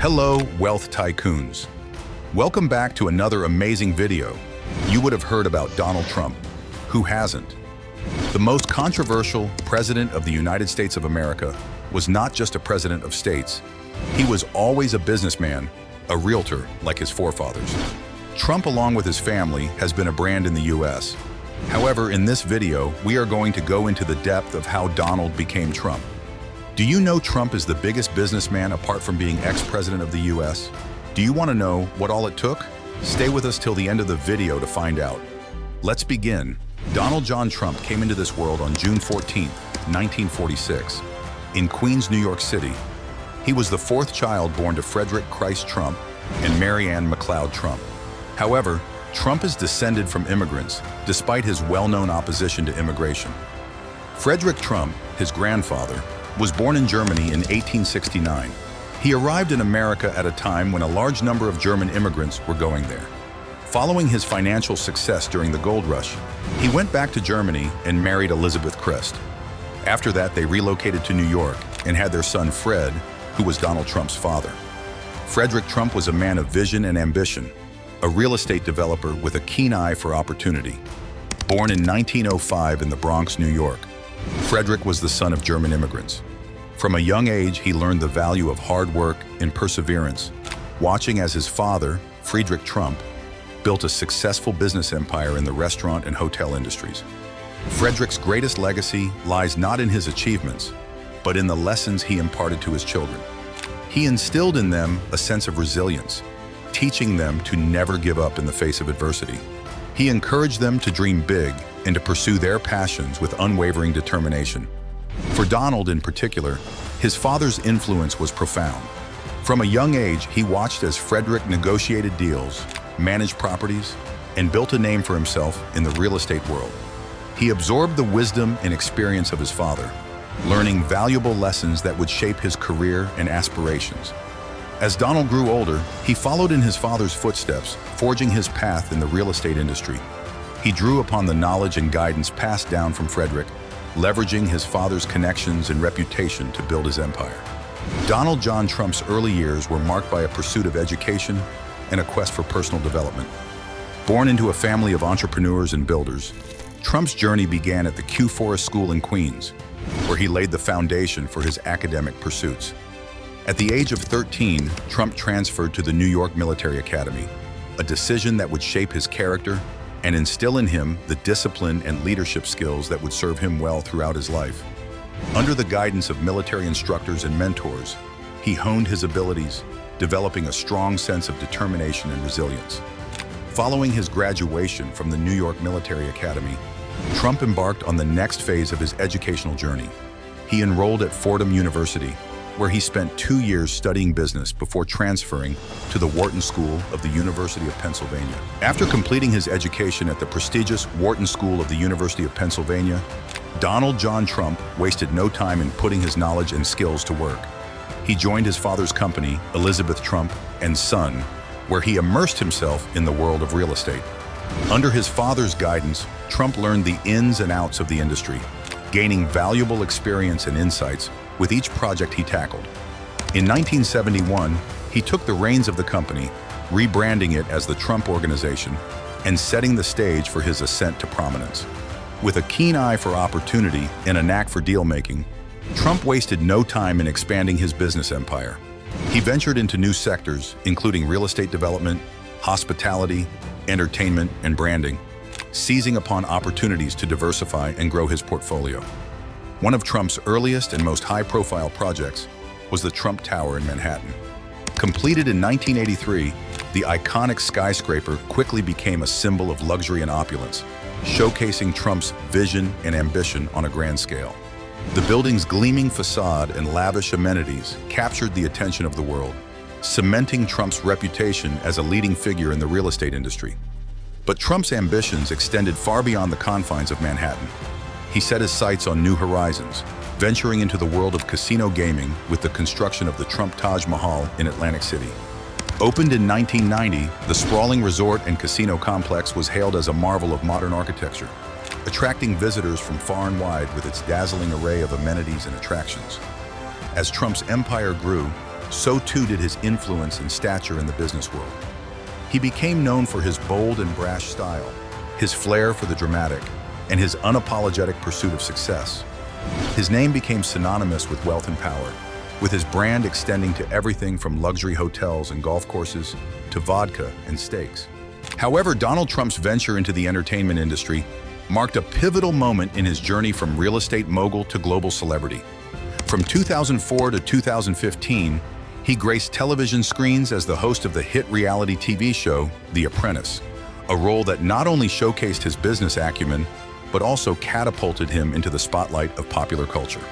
Hello, wealth tycoons. Welcome back to another amazing video. You would have heard about Donald Trump. Who hasn't? The most controversial president of the United States of America was not just a president of states. He was always a businessman, a realtor like his forefathers. Trump, along with his family, has been a brand in the US. However, in this video, we are going to go into the depth of how Donald became Trump. Do you know Trump is the biggest businessman apart from being ex-president of the US? Do you want to know what all it took? Stay with us till the end of the video to find out. Let's begin. Donald John Trump came into this world on June 14, 1946, in Queens, New York City. He was the fourth child born to Frederick Christ Trump and Mary Ann McLeod Trump. However, Trump is descended from immigrants, despite his well-known opposition to immigration. Frederick Trump, his grandfather, was born in Germany in 1869. He arrived in America at a time when a large number of German immigrants were going there. Following his financial success during the gold rush, he went back to Germany and married Elizabeth Christ. After that, they relocated to New York and had their son Fred, who was Donald Trump's father. Frederick Trump was a man of vision and ambition, a real estate developer with a keen eye for opportunity. Born in 1905 in the Bronx, New York, Frederick was the son of German immigrants. From a young age, he learned the value of hard work and perseverance, watching as his father, Friedrich Trump, built a successful business empire in the restaurant and hotel industries. Frederick's greatest legacy lies not in his achievements, but in the lessons he imparted to his children. He instilled in them a sense of resilience, teaching them to never give up in the face of adversity. He encouraged them to dream big and to pursue their passions with unwavering determination. For Donald in particular, his father's influence was profound. From a young age, he watched as Frederick negotiated deals, managed properties, and built a name for himself in the real estate world. He absorbed the wisdom and experience of his father, learning valuable lessons that would shape his career and aspirations. As Donald grew older, he followed in his father's footsteps, forging his path in the real estate industry. He drew upon the knowledge and guidance passed down from Frederick, leveraging his father's connections and reputation to build his empire. Donald John Trump's early years were marked by a pursuit of education and a quest for personal development. Born into a family of entrepreneurs and builders, Trump's journey began at the Q Forest School in Queens, where he laid the foundation for his academic pursuits. At the age of 13, Trump transferred to the New York Military Academy, a decision that would shape his character and instill in him the discipline and leadership skills that would serve him well throughout his life. Under the guidance of military instructors and mentors, he honed his abilities, developing a strong sense of determination and resilience. Following his graduation from the New York Military Academy, Trump embarked on the next phase of his educational journey. He enrolled at Fordham University, where he spent 2 years studying business before transferring to the Wharton School of the University of Pennsylvania. After completing his education at the prestigious Wharton School of the University of Pennsylvania, Donald John Trump wasted no time in putting his knowledge and skills to work. He joined his father's company, Elizabeth Trump and Son, where he immersed himself in the world of real estate. Under his father's guidance, Trump learned the ins and outs of the industry, gaining valuable experience and insights with each project he tackled. In 1971, he took the reins of the company, rebranding it as the Trump Organization and setting the stage for his ascent to prominence. With a keen eye for opportunity and a knack for deal-making, Trump wasted no time in expanding his business empire. He ventured into new sectors, including real estate development, hospitality, entertainment, and branding, seizing upon opportunities to diversify and grow his portfolio. One of Trump's earliest and most high-profile projects was the Trump Tower in Manhattan. Completed in 1983, the iconic skyscraper quickly became a symbol of luxury and opulence, showcasing Trump's vision and ambition on a grand scale. The building's gleaming facade and lavish amenities captured the attention of the world, cementing Trump's reputation as a leading figure in the real estate industry. But Trump's ambitions extended far beyond the confines of Manhattan. He set his sights on new horizons, venturing into the world of casino gaming with the construction of the Trump Taj Mahal in Atlantic City. Opened in 1990, the sprawling resort and casino complex was hailed as a marvel of modern architecture, attracting visitors from far and wide with its dazzling array of amenities and attractions. As Trump's empire grew, so too did his influence and stature in the business world. He became known for his bold and brash style, his flair for the dramatic, and his unapologetic pursuit of success. His name became synonymous with wealth and power, with his brand extending to everything from luxury hotels and golf courses to vodka and steaks. However, Donald Trump's venture into the entertainment industry marked a pivotal moment in his journey from real estate mogul to global celebrity. From 2004 to 2015, he graced television screens as the host of the hit reality TV show, The Apprentice, a role that not only showcased his business acumen, but also catapulted him into the spotlight of popular culture.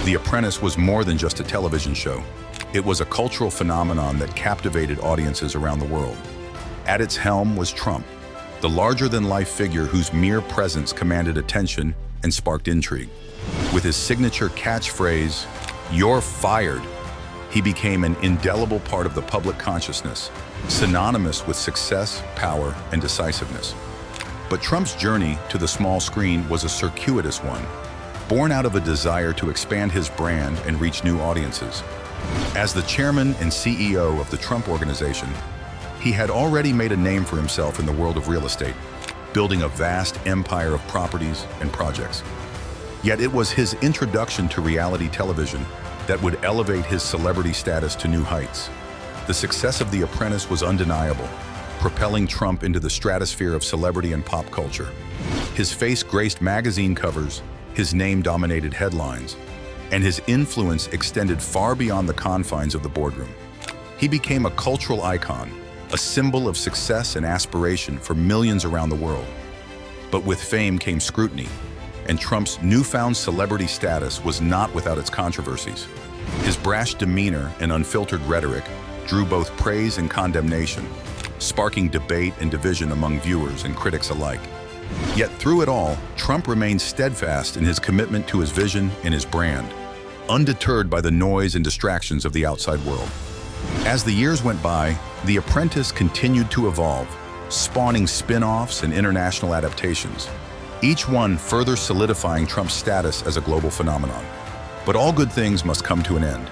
The Apprentice was more than just a television show. It was a cultural phenomenon that captivated audiences around the world. At its helm was Trump, the larger-than-life figure whose mere presence commanded attention and sparked intrigue. With his signature catchphrase, "You're fired," he became an indelible part of the public consciousness, synonymous with success, power, and decisiveness. But Trump's journey to the small screen was a circuitous one, born out of a desire to expand his brand and reach new audiences. As the chairman and CEO of the Trump Organization, he had already made a name for himself in the world of real estate, building a vast empire of properties and projects. Yet it was his introduction to reality television that would elevate his celebrity status to new heights. The success of The Apprentice was undeniable, propelling Trump into the stratosphere of celebrity and pop culture. His face graced magazine covers, his name dominated headlines, and his influence extended far beyond the confines of the boardroom. He became a cultural icon, a symbol of success and aspiration for millions around the world. But with fame came scrutiny, and Trump's newfound celebrity status was not without its controversies. His brash demeanor and unfiltered rhetoric drew both praise and condemnation, sparking debate and division among viewers and critics alike. Yet through it all, Trump remained steadfast in his commitment to his vision and his brand, undeterred by the noise and distractions of the outside world. As the years went by, The Apprentice continued to evolve, spawning spin-offs and international adaptations, each one further solidifying Trump's status as a global phenomenon. But all good things must come to an end.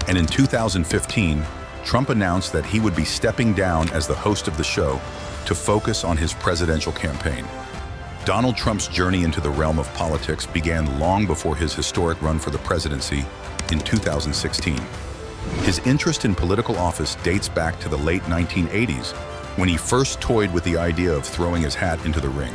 And in 2015, Trump announced that he would be stepping down as the host of the show to focus on his presidential campaign. Donald Trump's journey into the realm of politics began long before his historic run for the presidency in 2016. His interest in political office dates back to the late 1980s, when he first toyed with the idea of throwing his hat into the ring.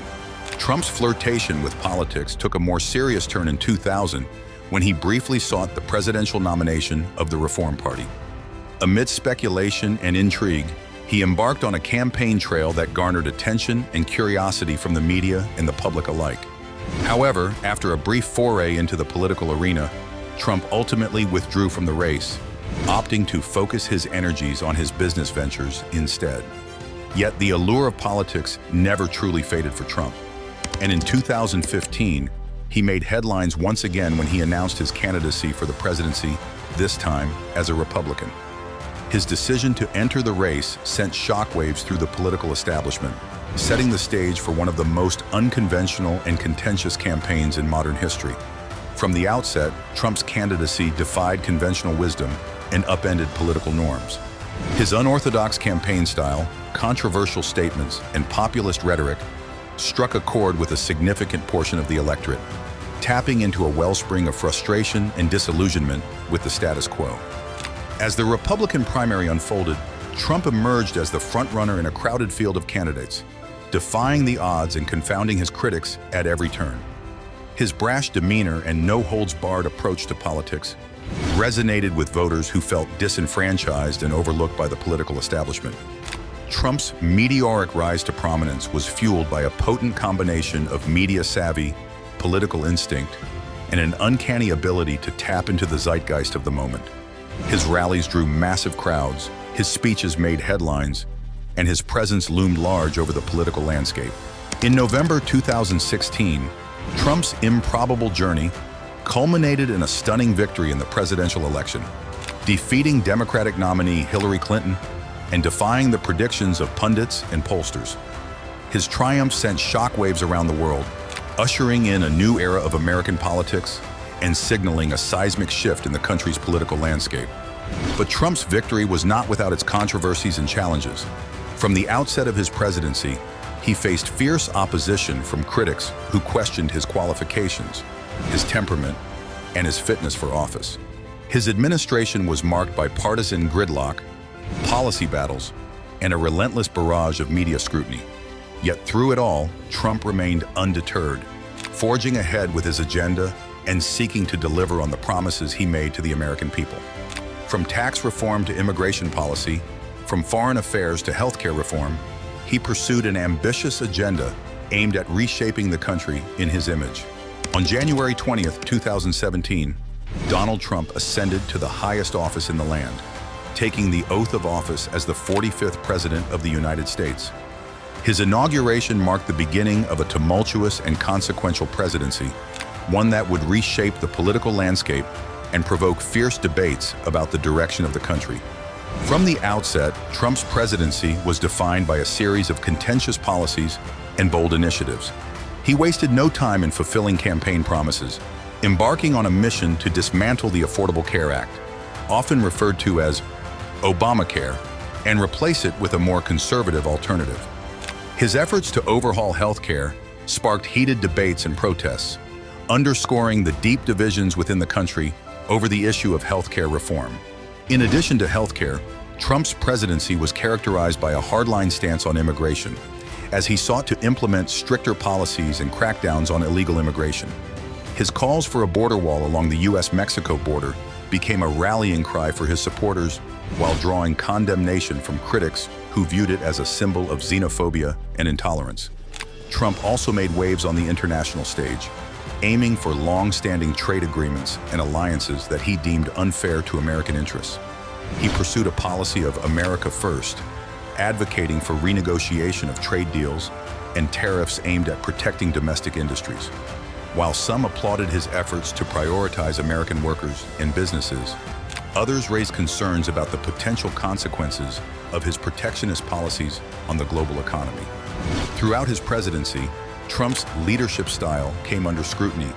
Trump's flirtation with politics took a more serious turn in 2000, when he briefly sought the presidential nomination of the Reform Party. Amidst speculation and intrigue, he embarked on a campaign trail that garnered attention and curiosity from the media and the public alike. However, after a brief foray into the political arena, Trump ultimately withdrew from the race, opting to focus his energies on his business ventures instead. Yet the allure of politics never truly faded for Trump. And in 2015, he made headlines once again when he announced his candidacy for the presidency, this time as a Republican. His decision to enter the race sent shockwaves through the political establishment, setting the stage for one of the most unconventional and contentious campaigns in modern history. From the outset, Trump's candidacy defied conventional wisdom and upended political norms. His unorthodox campaign style, controversial statements, and populist rhetoric struck a chord with a significant portion of the electorate, tapping into a wellspring of frustration and disillusionment with the status quo. As the Republican primary unfolded, Trump emerged as the frontrunner in a crowded field of candidates, defying the odds and confounding his critics at every turn. His brash demeanor and no-holds-barred approach to politics resonated with voters who felt disenfranchised and overlooked by the political establishment. Trump's meteoric rise to prominence was fueled by a potent combination of media savvy, political instinct, and an uncanny ability to tap into the zeitgeist of the moment. His rallies drew massive crowds, his speeches made headlines, and his presence loomed large over the political landscape. In November 2016, Trump's improbable journey culminated in a stunning victory in the presidential election, defeating Democratic nominee Hillary Clinton and defying the predictions of pundits and pollsters. His triumph sent shockwaves around the world, ushering in a new era of American politics and signaling a seismic shift in the country's political landscape. But Trump's victory was not without its controversies and challenges. From the outset of his presidency, he faced fierce opposition from critics who questioned his qualifications, his temperament, and his fitness for office. His administration was marked by partisan gridlock, policy battles, and a relentless barrage of media scrutiny. Yet through it all, Trump remained undeterred, forging ahead with his agenda and seeking to deliver on the promises he made to the American people. From tax reform to immigration policy, from foreign affairs to healthcare reform, he pursued an ambitious agenda aimed at reshaping the country in his image. On January 20th, 2017, Donald Trump ascended to the highest office in the land, taking the oath of office as the 45th President of the United States. His inauguration marked the beginning of a tumultuous and consequential presidency, one that would reshape the political landscape and provoke fierce debates about the direction of the country. From the outset, Trump's presidency was defined by a series of contentious policies and bold initiatives. He wasted no time in fulfilling campaign promises, embarking on a mission to dismantle the Affordable Care Act, often referred to as Obamacare, and replace it with a more conservative alternative. His efforts to overhaul healthcare sparked heated debates and protests, underscoring the deep divisions within the country over the issue of healthcare reform. In addition to healthcare, Trump's presidency was characterized by a hardline stance on immigration, as he sought to implement stricter policies and crackdowns on illegal immigration. His calls for a border wall along the U.S.-Mexico border became a rallying cry for his supporters, while drawing condemnation from critics who viewed it as a symbol of xenophobia and intolerance. Trump also made waves on the international stage, aiming for long-standing trade agreements and alliances that he deemed unfair to American interests. He pursued a policy of America First, advocating for renegotiation of trade deals and tariffs aimed at protecting domestic industries. While some applauded his efforts to prioritize American workers and businesses, others raised concerns about the potential consequences of his protectionist policies on the global economy. Throughout his presidency, Trump's leadership style came under scrutiny,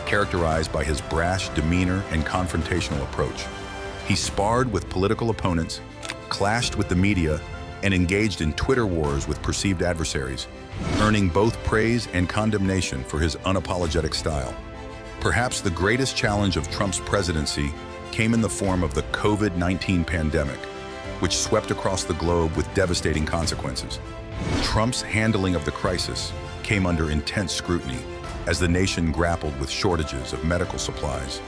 characterized by his brash demeanor and confrontational approach. He sparred with political opponents, clashed with the media, and engaged in Twitter wars with perceived adversaries, earning both praise and condemnation for his unapologetic style. Perhaps the greatest challenge of Trump's presidency came in the form of the COVID-19 pandemic, which swept across the globe with devastating consequences. Trump's handling of the crisis came under intense scrutiny as the nation grappled with shortages of medical supplies,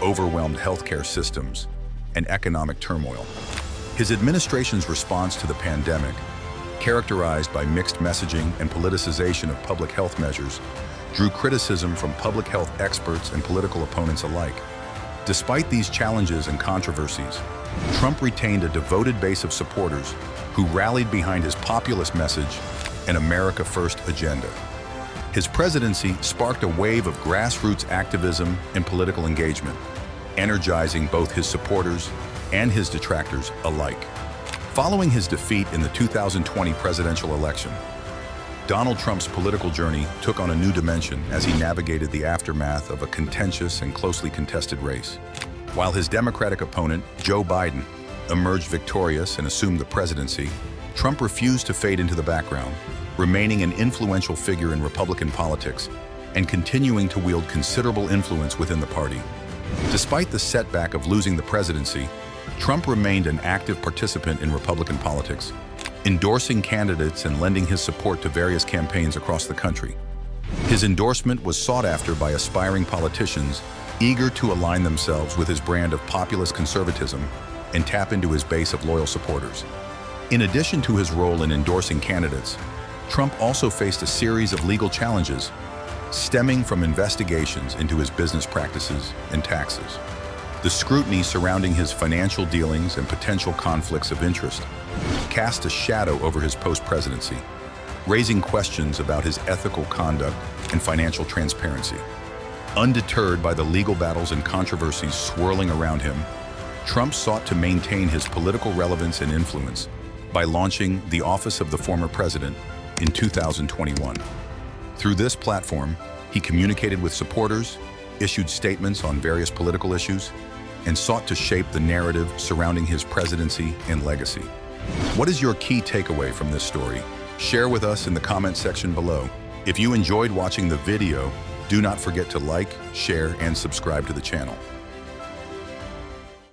overwhelmed healthcare systems, and economic turmoil. His administration's response to the pandemic, characterized by mixed messaging and politicization of public health measures, drew criticism from public health experts and political opponents alike. Despite these challenges and controversies, Trump retained a devoted base of supporters who rallied behind his populist message and America First agenda. His presidency sparked a wave of grassroots activism and political engagement, energizing both his supporters and his detractors alike. Following his defeat in the 2020 presidential election, Donald Trump's political journey took on a new dimension as he navigated the aftermath of a contentious and closely contested race. While his Democratic opponent, Joe Biden, emerged victorious and assumed the presidency, Trump refused to fade into the background, remaining an influential figure in Republican politics and continuing to wield considerable influence within the party. Despite the setback of losing the presidency, Trump remained an active participant in Republican politics, endorsing candidates and lending his support to various campaigns across the country. His endorsement was sought after by aspiring politicians eager to align themselves with his brand of populist conservatism and tap into his base of loyal supporters. In addition to his role in endorsing candidates, Trump also faced a series of legal challenges stemming from investigations into his business practices and taxes. The scrutiny surrounding his financial dealings and potential conflicts of interest cast a shadow over his post-presidency, raising questions about his ethical conduct and financial transparency. Undeterred by the legal battles and controversies swirling around him, Trump sought to maintain his political relevance and influence by launching the office of the former president in 2021. Through this platform, he communicated with supporters, issued statements on various political issues, and sought to shape the narrative surrounding his presidency and legacy. What is your key takeaway from this story? Share with us in the comment section below. If you enjoyed watching the video, do not forget to like, share, and subscribe to the channel.